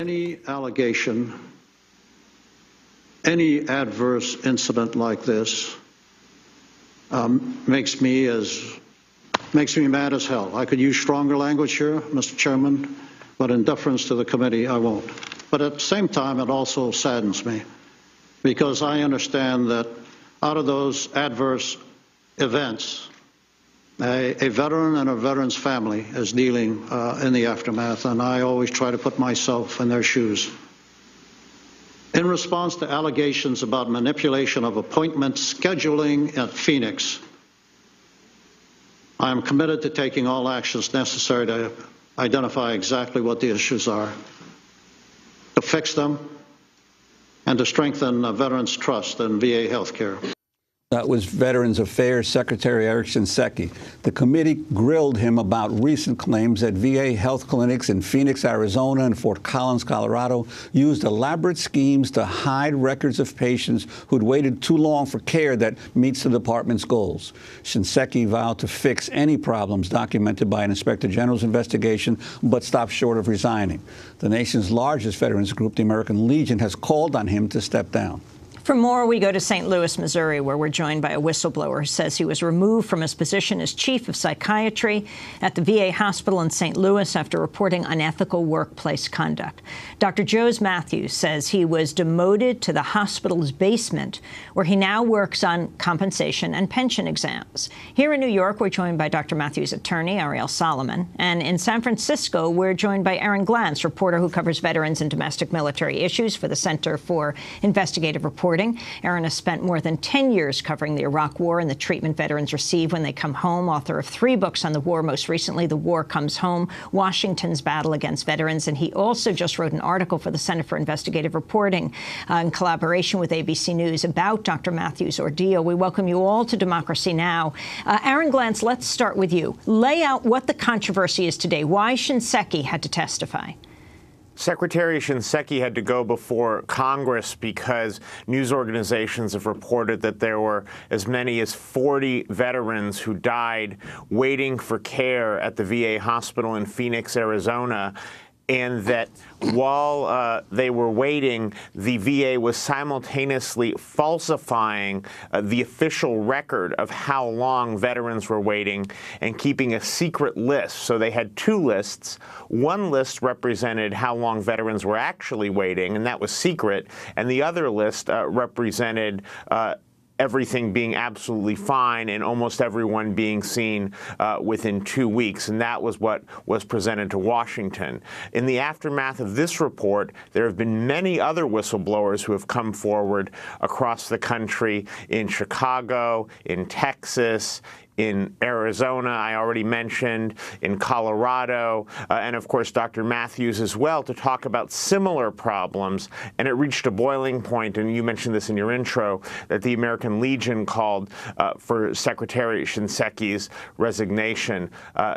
any allegation, any adverse incident like this makes me mad as hell. I could use stronger language here, Mr. Chairman, but in deference to the committee, I won't. But at the same time, it also saddens me because I understand that out of those adverse events, a veteran and a veteran's family is dealing in the aftermath, and I always try to put myself in their shoes. In response to allegations about manipulation of appointment scheduling at Phoenix, I am committed to taking all actions necessary to identify exactly what the issues are, to fix them, and to strengthen veterans' trust in VA healthcare. That was Veterans Affairs Secretary Eric Shinseki. The committee grilled him about recent claims that VA health clinics in Phoenix, Arizona and Fort Collins, Colorado used elaborate schemes to hide records of patients who'd waited too long for care that meets the department's goals. Shinseki vowed to fix any problems documented by an Inspector General's investigation, but stopped short of resigning. The nation's largest veterans group, the American Legion, has called on him to step down. For more, we go to St. Louis, Missouri, where we're joined by a whistleblower who says he was removed from his position as chief of psychiatry at the VA hospital in St. Louis after reporting unethical workplace conduct. Dr. Jose Matthews says he was demoted to the hospital's basement, where he now works on compensation and pension exams. Here in New York, we're joined by Dr. Matthews' attorney, Ariel Solomon. And in San Francisco, we're joined by Aaron Glantz, reporter who covers veterans and domestic military issues for the Center for Investigative Reporting. Aaron has spent more than 10 years covering the Iraq War and the treatment veterans receive when they come home, author of 3 books on the war, most recently, The War Comes Home, Washington's Battle Against Veterans. And he also just wrote an article for the Center for Investigative Reporting in collaboration with ABC News about Dr. Matthews' ordeal. We welcome you all to Democracy Now! Aaron Glantz, let's start with you. Lay out what the controversy is today, why Shinseki had to testify. Secretary Shinseki had to go before Congress because news organizations have reported that there were as many as 40 veterans who died waiting for care at the VA hospital in Phoenix, Arizona, and that while they were waiting, the VA was simultaneously falsifying the official record of how long veterans were waiting and keeping a secret list. So they had 2 lists. One list represented how long veterans were actually waiting, and that was secret. And the other list represented everything being absolutely fine and almost everyone being seen within 2 weeks. And that was what was presented to Washington. In the aftermath of this report, there have been many other whistleblowers who have come forward across the country, in Chicago, in Texas, in Arizona, I already mentioned, in Colorado, and of course Dr. Matthews as well, to talk about similar problems. And it reached a boiling point, and you mentioned this in your intro, that the American Legion called for Secretary Shinseki's resignation.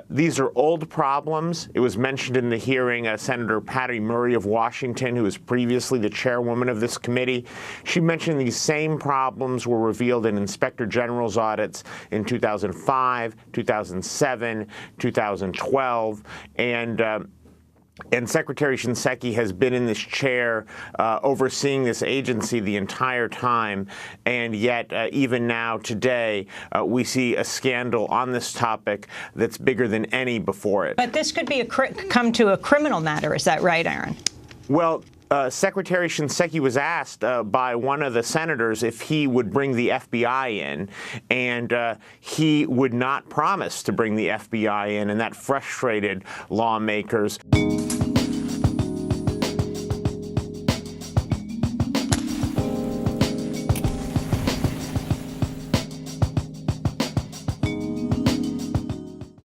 These are old problems. It was mentioned in the hearing, Senator Patty Murray of Washington, who was previously the chairwoman of this committee. She mentioned these same problems were revealed in Inspector General's audits in 2005, 2007, 2012, and Secretary Shinseki has been in this chair overseeing this agency the entire time, and yet even now today we see a scandal on this topic that's bigger than any before it. But this could be come to a criminal matter, is that right, Aaron? Well, Secretary Shinseki was asked by one of the senators if he would bring the FBI in, and he would not promise to bring the FBI in, and that frustrated lawmakers.